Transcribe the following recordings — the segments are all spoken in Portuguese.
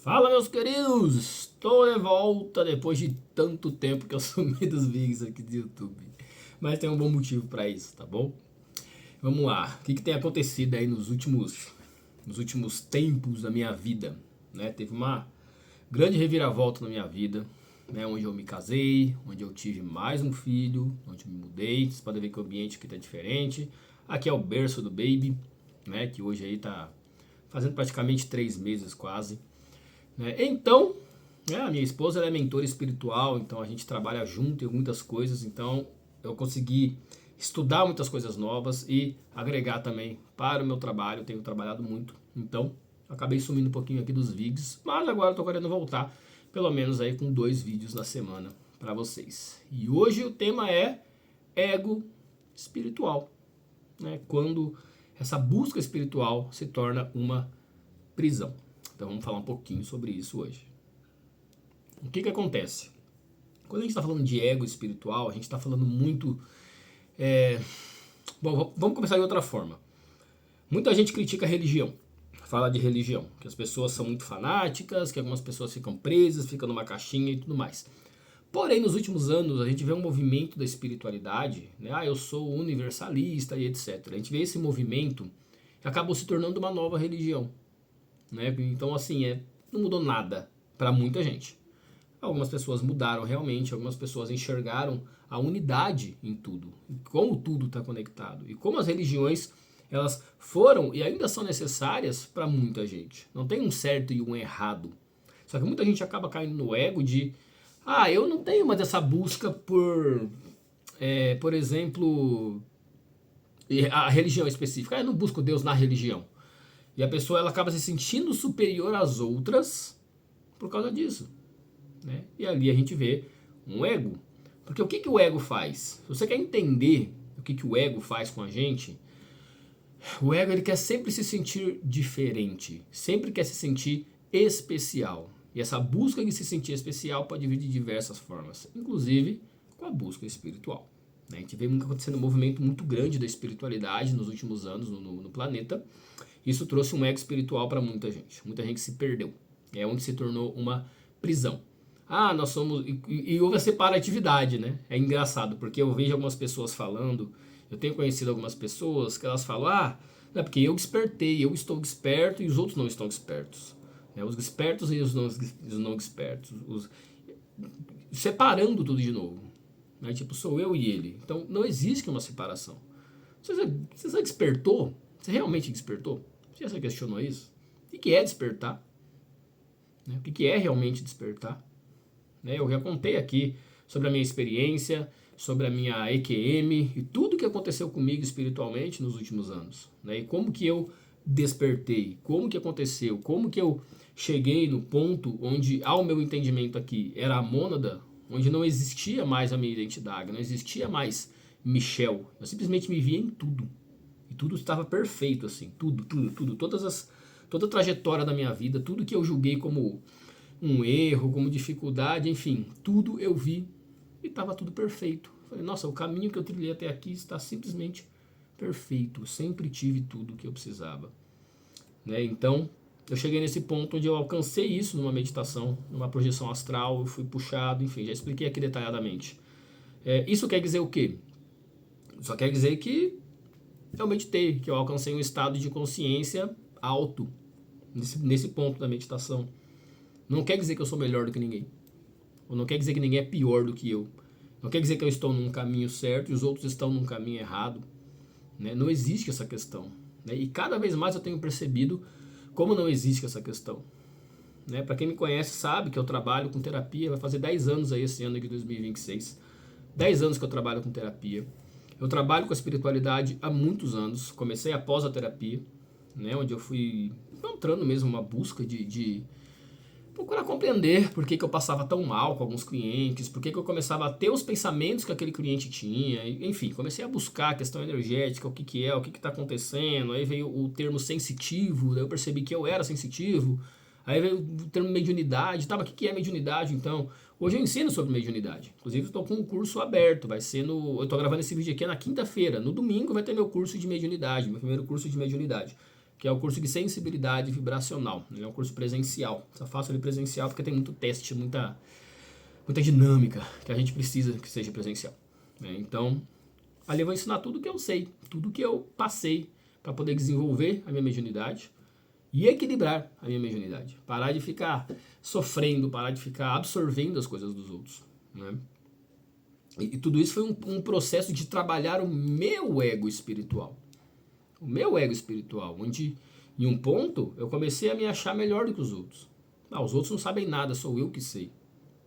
Fala, meus queridos! Estou de volta depois de tanto tempo que eu sumi dos vídeos aqui do YouTube. Mas tem um bom motivo para isso, tá bom? Vamos lá. O que tem acontecido aí nos últimos tempos da minha vida? Né? Teve uma grande reviravolta na minha vida, né? Onde eu me casei, onde eu tive mais um filho, onde eu me mudei. Vocês podem ver que o ambiente aqui tá diferente. Aqui é o berço do baby, né? Que hoje aí tá fazendo praticamente 3 meses quase. Né? Então, a minha esposa ela é mentora espiritual, então a gente trabalha junto em muitas coisas, então eu consegui estudar muitas coisas novas e agregar também para o meu trabalho, eu tenho trabalhado muito, então acabei sumindo um pouquinho aqui dos vídeos, mas agora estou querendo voltar, pelo menos aí com 2 vídeos na semana para vocês. E hoje o tema é ego espiritual, né? Quando essa busca espiritual se torna uma prisão. Então vamos falar um pouquinho sobre isso hoje. O que acontece? Quando a gente está falando de ego espiritual, a gente está falando muito... Bom, vamos começar de outra forma. Muita gente critica a religião, fala de religião, que as pessoas são muito fanáticas, que algumas pessoas ficam presas, ficam numa caixinha e tudo mais. Porém, nos últimos anos, a gente vê um movimento da espiritualidade, né? Eu sou universalista e etc. A gente vê esse movimento que acabou se tornando uma nova religião. Né? Então, assim, não mudou nada para muita gente. Algumas pessoas mudaram realmente, algumas pessoas enxergaram a unidade em tudo, como tudo está conectado e como as religiões elas foram e ainda são necessárias para muita gente. Não tem um certo e um errado. Só que muita gente acaba caindo no ego de eu não tenho mais essa busca por exemplo, a religião específica. Eu não busco Deus na religião. E a pessoa ela acaba se sentindo superior às outras por causa disso. Né? E ali a gente vê um ego. Porque o que o ego faz? Se você quer entender o que o ego faz com a gente, o ego ele quer sempre se sentir diferente, sempre quer se sentir especial. E essa busca de se sentir especial pode vir de diversas formas, inclusive com a busca espiritual. Né? A gente vê acontecendo um movimento muito grande da espiritualidade nos últimos anos no planeta. Isso trouxe um ego espiritual para muita gente. Muita gente se perdeu. É onde se tornou uma prisão. Nós somos... E houve a separatividade, né? É engraçado, porque eu vejo algumas pessoas falando... Eu tenho conhecido algumas pessoas que elas falam... Não é porque eu despertei, eu estou desperto e os outros não estão despertos. Os despertos e os não despertos. Separando tudo de novo. Né? Tipo, sou eu e ele. Então, não existe uma separação. Você despertou? Você realmente despertou? Você já questionou isso? O que é despertar? Né? O que é realmente despertar? Né? Eu já contei aqui sobre a minha experiência, sobre a minha EQM e tudo que aconteceu comigo espiritualmente nos últimos anos. Né? E como que eu despertei, como que aconteceu, como que eu cheguei no ponto onde, ao meu entendimento aqui, era a mônada, onde não existia mais a minha identidade, não existia mais Michel. Eu simplesmente me via em tudo. E tudo estava perfeito, assim, tudo, toda a trajetória da minha vida, tudo que eu julguei como um erro, como dificuldade, enfim, tudo eu vi e estava tudo perfeito. Falei, nossa, o caminho que eu trilhei até aqui está simplesmente perfeito, sempre tive tudo o que eu precisava. Né? Então, eu cheguei nesse ponto onde eu alcancei isso numa meditação, numa projeção astral, eu fui puxado, enfim, já expliquei aqui detalhadamente. Isso quer dizer o quê? Só quer dizer que eu meditei, que eu alcancei um estado de consciência alto nesse ponto da meditação. Não quer dizer que eu sou melhor do que ninguém. Ou não quer dizer que ninguém é pior do que eu. Não quer dizer que eu estou num caminho certo e os outros estão num caminho errado. Né? Não existe essa questão. Né? E cada vez mais eu tenho percebido como não existe essa questão. Né? Para quem me conhece sabe que eu trabalho com terapia, vai fazer 10 anos aí esse ano de 2026. 10 anos que eu trabalho com terapia. Eu trabalho com a espiritualidade há muitos anos. Comecei após a terapia, né, onde eu fui encontrando mesmo uma busca de procurar compreender por que eu passava tão mal com alguns clientes, por que eu começava a ter os pensamentos que aquele cliente tinha. Enfim, comecei a buscar a questão energética, o que é, o que está acontecendo. Aí veio o termo sensitivo, daí eu percebi que eu era sensitivo. Aí veio o termo mediunidade. Tá, mas o que é mediunidade então? Hoje eu ensino sobre mediunidade. Inclusive estou com um curso aberto. Vai ser no... Eu estou gravando esse vídeo aqui na quinta-feira. No domingo vai ter meu curso de mediunidade, meu primeiro curso de mediunidade. que é o curso de sensibilidade vibracional. Ele é um curso presencial. Só faço ele presencial porque tem muito teste, muita dinâmica que a gente precisa que seja presencial. Né? Então, ali eu vou ensinar tudo que eu sei, tudo que eu passei para poder desenvolver a minha mediunidade e equilibrar a minha mediunidade. Parar de ficar sofrendo, parar de ficar absorvendo as coisas dos outros. Né? E tudo isso foi um processo de trabalhar o meu ego espiritual. O meu ego espiritual, onde em um ponto eu comecei a me achar melhor do que os outros. Os outros não sabem nada, sou eu que sei.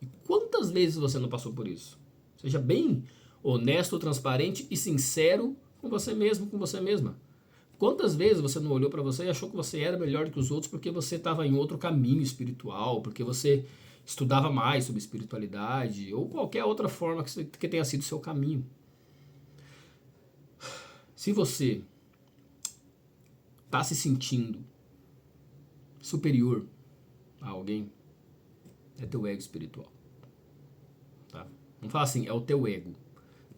E quantas vezes você não passou por isso? Seja bem honesto, transparente e sincero com você mesmo, com você mesma. Quantas vezes você não olhou para você e achou que você era melhor do que os outros porque você estava em outro caminho espiritual, porque você estudava mais sobre espiritualidade ou qualquer outra forma que tenha sido o seu caminho? Se você está se sentindo superior a alguém, é teu ego espiritual. Tá? Não fala assim, é o teu ego.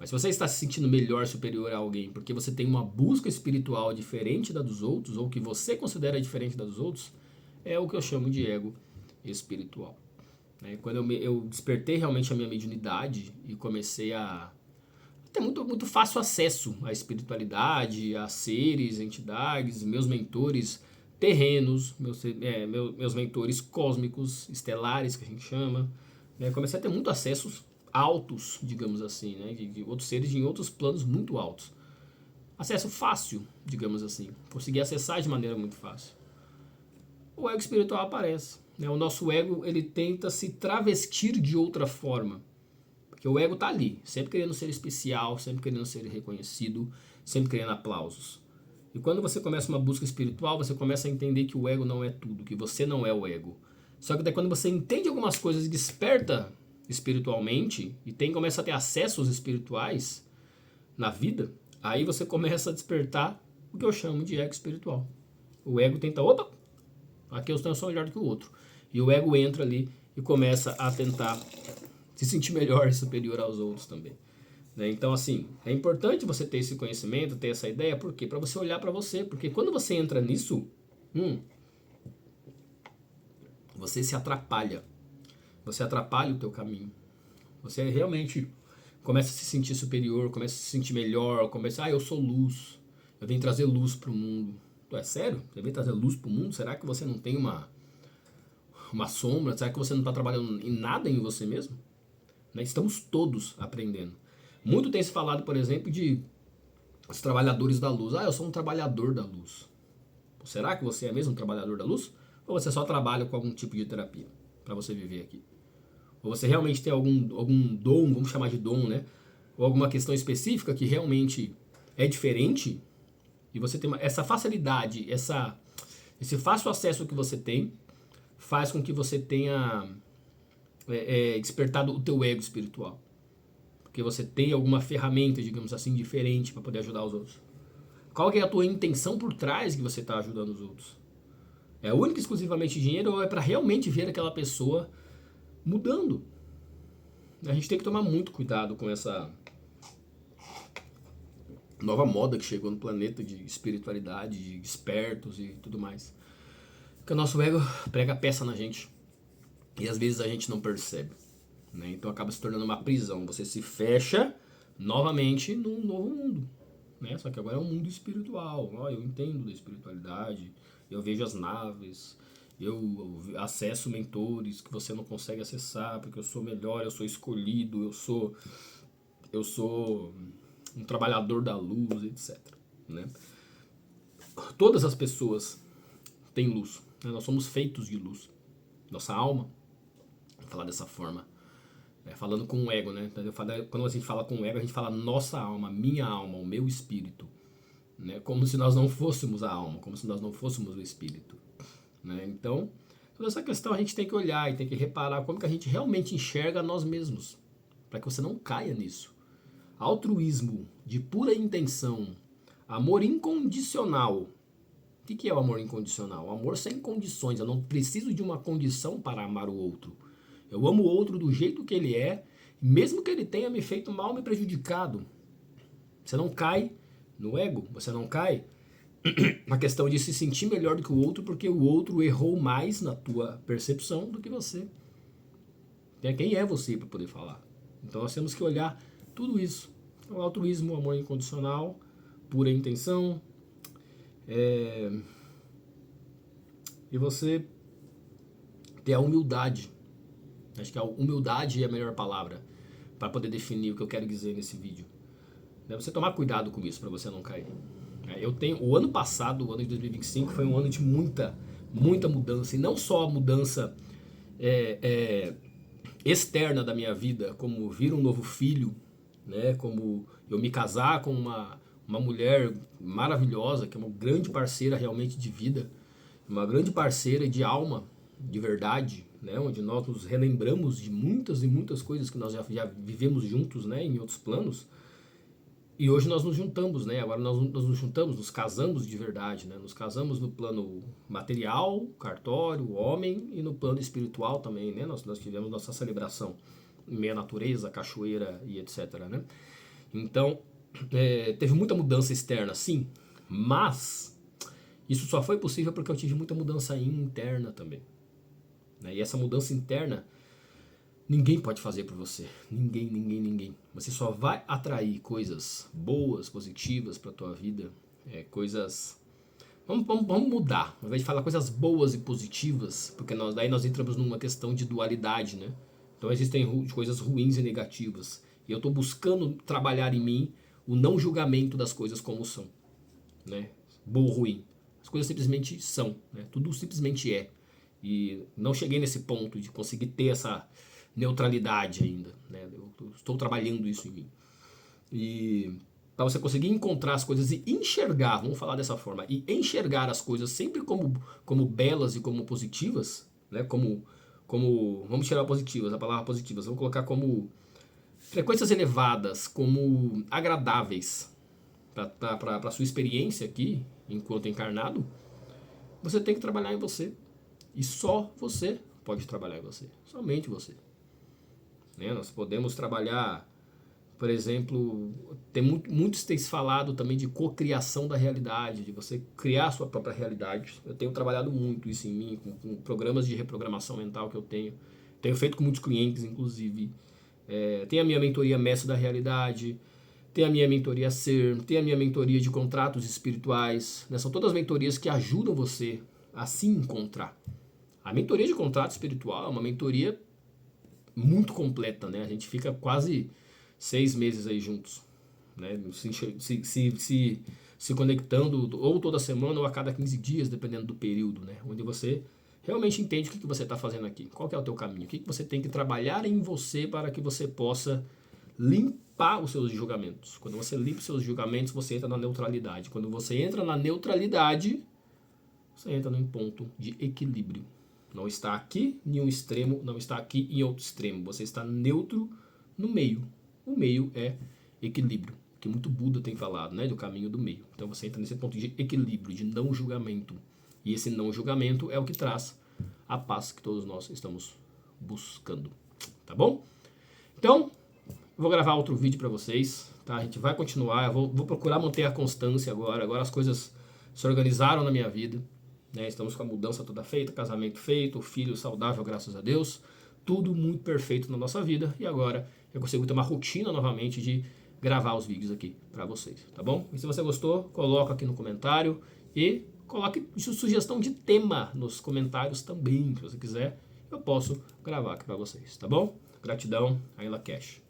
Mas se você está se sentindo melhor, superior a alguém, porque você tem uma busca espiritual diferente da dos outros, ou que você considera diferente da dos outros, é o que eu chamo de ego espiritual. Quando eu despertei realmente a minha mediunidade e comecei a ter muito fácil acesso à espiritualidade, a seres, entidades, meus mentores terrenos, meus mentores cósmicos, estelares, que a gente chama. Comecei a ter muito acessos altos, digamos assim, de outros seres em outros planos muito altos. Acesso fácil, digamos assim. Consegui acessar de maneira muito fácil. O ego espiritual aparece. O nosso ego, ele tenta se travestir de outra forma. Porque o ego está ali, sempre querendo ser especial, sempre querendo ser reconhecido, sempre querendo aplausos. E quando você começa uma busca espiritual, você começa a entender que o ego não é tudo, que você não é o ego. Só que daí quando você entende algumas coisas e desperta espiritualmente e começa a ter acessos espirituais na vida, aí você começa a despertar o que eu chamo de ego espiritual. O ego tenta, opa, aqui eu sou melhor do que o outro. E o ego entra ali e começa a tentar se sentir melhor e superior aos outros também. Então, assim, é importante você ter esse conhecimento, ter essa ideia, por quê? Para você olhar para você, porque quando você entra nisso, você se atrapalha. Você atrapalha o teu caminho. Você realmente começa a se sentir superior, começa a se sentir melhor, começa, eu sou luz, eu venho trazer luz para o mundo. É sério? Você vem trazer luz para o mundo? Será que você não tem uma sombra? Será que você não está trabalhando em nada em você mesmo? Estamos todos aprendendo. Muito tem se falado, por exemplo, de os trabalhadores da luz. Eu sou um trabalhador da luz. Será que você é mesmo um trabalhador da luz? Ou você só trabalha com algum tipo de terapia para você viver aqui? Ou você realmente tem algum dom, vamos chamar de dom, né? Ou alguma questão específica que realmente é diferente e você tem essa facilidade, esse fácil acesso que você tem faz com que você tenha despertado o teu ego espiritual. Porque você tem alguma ferramenta, digamos assim, diferente para poder ajudar os outros. Qual que é a tua intenção por trás que você está ajudando os outros? É única e exclusivamente dinheiro ou é para realmente ver aquela pessoa mudando? A gente tem que tomar muito cuidado com essa nova moda que chegou no planeta de espiritualidade, de espertos e tudo mais. Porque o nosso ego prega peça na gente e às vezes a gente não percebe. Então acaba se tornando uma prisão. Você se fecha novamente num novo mundo. Só que agora é um mundo espiritual. Eu entendo da espiritualidade, eu vejo as naves, eu acesso mentores que você não consegue acessar porque eu sou melhor, eu sou escolhido, eu sou um trabalhador da luz, etc. Todas as pessoas têm luz. Nós somos feitos de luz. Nossa alma, vou falar dessa forma, falando com o ego, quando a gente fala com o ego, a gente fala nossa alma, minha alma, o meu espírito, como se nós não fôssemos a alma, como se nós não fôssemos o espírito. Então, toda essa questão a gente tem que olhar e tem que reparar como que a gente realmente enxerga nós mesmos, para que você não caia nisso. Altruísmo de pura intenção, amor incondicional. O que é o amor incondicional? O amor sem condições. Eu não preciso de uma condição para amar o outro. Eu amo o outro do jeito que ele é, mesmo que ele tenha me feito mal, me prejudicado. Você não cai no ego, você não cai uma questão de se sentir melhor do que o outro, porque o outro errou mais na tua percepção do que você. Quem é você para poder falar? Então nós temos que olhar tudo isso. O altruísmo, o amor incondicional, pura intenção, e você ter a humildade. Acho que a humildade é a melhor palavra para poder definir o que eu quero dizer nesse vídeo. Você tomar cuidado com isso para você não cair. O ano passado, o ano de 2025, foi um ano de muita mudança, e não só a mudança externa da minha vida, como vir um novo filho, né, como eu me casar com uma mulher maravilhosa, que é uma grande parceira realmente de vida, uma grande parceira de alma, de verdade, né, onde nós nos relembramos de muitas e muitas coisas que nós já vivemos juntos, né, em outros planos. E hoje nós nos juntamos, né? Agora nós nos juntamos, nos casamos de verdade, né? Nos casamos no plano material, cartório, homem, e no plano espiritual também, né? Nós tivemos nossa celebração em meia natureza, cachoeira e etc, né? Então, teve muita mudança externa, sim, mas isso só foi possível porque eu tive muita mudança interna também, né? E essa mudança interna ninguém pode fazer por você. Ninguém. Você só vai atrair coisas boas, positivas para a tua vida. Coisas... Vamos mudar. Ao invés de falar coisas boas e positivas, porque daí nós entramos numa questão de dualidade, né? Então existem coisas ruins e negativas. E eu estou buscando trabalhar em mim o não julgamento das coisas como são, né? Bom ou ruim. As coisas simplesmente são, né? Tudo simplesmente é. E não cheguei nesse ponto de conseguir ter essa neutralidade ainda, né? Eu estou trabalhando isso em mim. E para você conseguir encontrar as coisas e enxergar, vamos falar dessa forma, e enxergar as coisas sempre como belas e como positivas, né? Vamos tirar positivas, a palavra positivas, vamos colocar como frequências elevadas, como agradáveis para a sua experiência aqui, enquanto encarnado. Você tem que trabalhar em você. E só você pode trabalhar em você. Somente você. Nós podemos trabalhar, por exemplo, muitos têm falado também de cocriação da realidade, de você criar a sua própria realidade. Eu tenho trabalhado muito isso em mim, com programas de reprogramação mental que eu tenho feito com muitos clientes, inclusive. Tem a minha mentoria Mestre da Realidade, tem a minha mentoria Ser, tem a minha mentoria de contratos espirituais, né? São todas mentorias que ajudam você a se encontrar. A mentoria de contrato espiritual é uma mentoria muito completa, né? A gente fica quase 6 meses aí juntos, né? Se conectando ou toda semana ou a cada 15 dias, dependendo do período, né? Onde você realmente entende o que você está fazendo aqui, qual que é o teu caminho, o que você tem que trabalhar em você para que você possa limpar os seus julgamentos. Quando você limpa os seus julgamentos, você entra na neutralidade. Quando você entra na neutralidade, você entra num ponto de equilíbrio. Não está aqui em um extremo, não está aqui em outro extremo. Você está neutro no meio. O meio é equilíbrio, que muito Buda tem falado, né, do caminho do meio. Então você entra nesse ponto de equilíbrio, de não julgamento. E esse não julgamento é o que traz a paz que todos nós estamos buscando. Tá bom? Então, vou gravar outro vídeo para vocês, tá? A gente vai continuar, eu vou procurar manter a constância agora. Agora as coisas se organizaram na minha vida. Estamos com a mudança toda feita, casamento feito, filho saudável, graças a Deus, tudo muito perfeito na nossa vida, e agora eu consigo ter uma rotina novamente de gravar os vídeos aqui para vocês, tá bom? E se você gostou, coloca aqui no comentário e coloque sugestão de tema nos comentários também, se você quiser, eu posso gravar aqui para vocês, tá bom? Gratidão, Ayla Cash.